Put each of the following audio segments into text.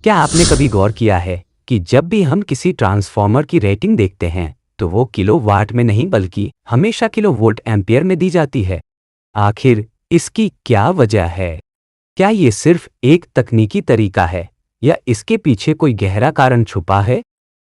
क्या आपने कभी गौर किया है कि जब भी हम किसी ट्रांसफॉर्मर की रेटिंग देखते हैं तो वो किलोवाट में नहीं बल्कि हमेशा किलोवोल्ट एम्पियर में दी जाती है। आखिर इसकी क्या वजह है? क्या ये सिर्फ एक तकनीकी तरीका है या इसके पीछे कोई गहरा कारण छुपा है?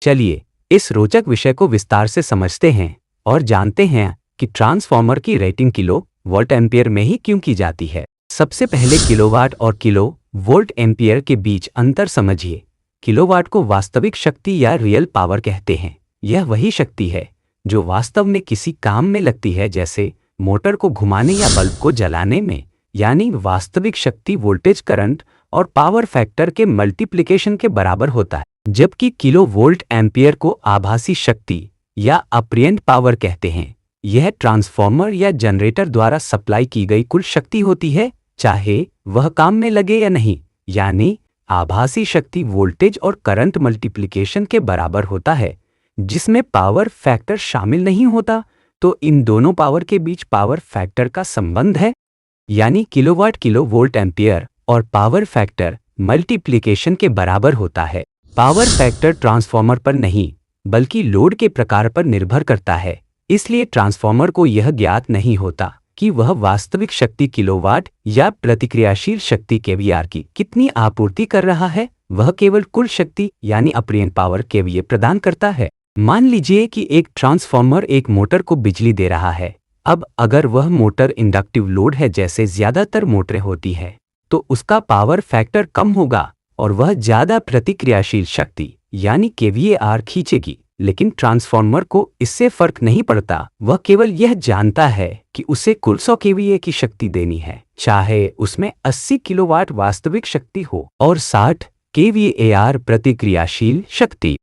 चलिए इस रोचक विषय को विस्तार से समझते हैं और जानते हैं कि ट्रांसफॉर्मर की रेटिंग किलो वोल्ट एम्पियर में ही क्यों की जाती है। सबसे पहले किलोवाट और किलो वोल्ट एम्पियर के बीच अंतर समझिए। किलोवाट को वास्तविक शक्ति या रियल पावर कहते हैं। यह वही शक्ति है जो वास्तव में किसी काम में लगती है, जैसे मोटर को घुमाने या बल्ब को जलाने में। यानी वास्तविक शक्ति वोल्टेज, करंट और पावर फैक्टर के मल्टीप्लिकेशन के बराबर होता है। जबकि किलो वोल्ट एम्पियर को आभासी शक्ति या अप्रियंट पावर कहते हैं। यह ट्रांसफॉर्मर या जनरेटर द्वारा सप्लाई की गई कुल शक्ति होती है, चाहे वह काम में लगे या नहीं। यानी आभासी शक्ति वोल्टेज और करंट मल्टीप्लिकेशन के बराबर होता है, जिसमें पावर फैक्टर शामिल नहीं होता। तो इन दोनों पावर के बीच पावर फैक्टर का संबंध है, यानी किलोवाट किलो वोल्ट एम्पियर और पावर फैक्टर मल्टीप्लिकेशन के बराबर होता है। पावर फैक्टर ट्रांसफॉर्मर पर नहीं बल्कि लोड के प्रकार पर निर्भर करता है, इसलिए ट्रांसफॉर्मर को यह ज्ञात नहीं होता कि वह वास्तविक शक्ति किलोवाट या प्रतिक्रियाशील शक्ति केवीआर की कितनी आपूर्ति कर रहा है। वह केवल कुल शक्ति यानी अप्रियंट पावर केवीए प्रदान करता है। मान लीजिए कि एक ट्रांसफॉर्मर एक मोटर को बिजली दे रहा है। अब अगर वह मोटर इंडक्टिव लोड है, जैसे ज्यादातर मोटरें होती है, तो उसका पावर फैक्टर कम होगा और वह ज्यादा प्रतिक्रियाशील शक्ति यानी केवीएआर खींचेगी। लेकिन ट्रांसफॉर्मर को इससे फर्क नहीं पड़ता। वह केवल यह जानता है कि उसे कुल 100 केवीए की शक्ति देनी है, चाहे उसमें 80 किलोवाट वास्तविक शक्ति हो और 60 केवीएआर प्रतिक्रियाशील शक्ति।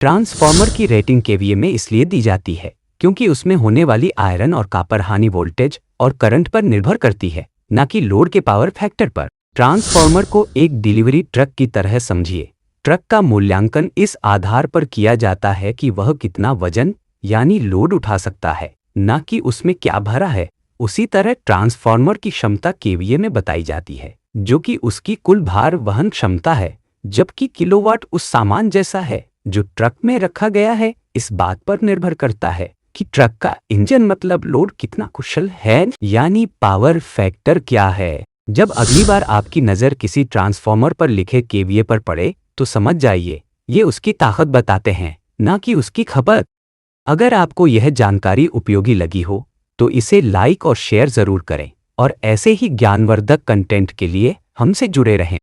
ट्रांसफॉर्मर की रेटिंग केवीए में इसलिए दी जाती है क्योंकि उसमें होने वाली आयरन और कॉपर हानि वोल्टेज और करंट पर निर्भर करती है, न कि लोड के पावर फैक्टर पर। ट्रांसफॉर्मर को एक डिलीवरी ट्रक की तरह समझिए। ट्रक का मूल्यांकन इस आधार पर किया जाता है कि वह कितना वजन यानी लोड उठा सकता है, न कि उसमें क्या भरा है। उसी तरह ट्रांसफॉर्मर की क्षमता केवीए में बताई जाती है, जो कि उसकी कुल भार वहन क्षमता है, जबकि किलोवाट उस सामान जैसा है जो ट्रक में रखा गया है। इस बात पर निर्भर करता है कि ट्रक का इंजन मतलब लोड कितना कुशल है, यानी पावर फैक्टर क्या है। जब अगली बार आपकी नज़र किसी ट्रांसफॉर्मर पर लिखे केवीए पर पड़े तो समझ जाइए ये उसकी ताकत बताते हैं, ना कि उसकी खपत। अगर आपको यह जानकारी उपयोगी लगी हो तो इसे लाइक और शेयर जरूर करें और ऐसे ही ज्ञानवर्धक कंटेंट के लिए हमसे जुड़े रहें।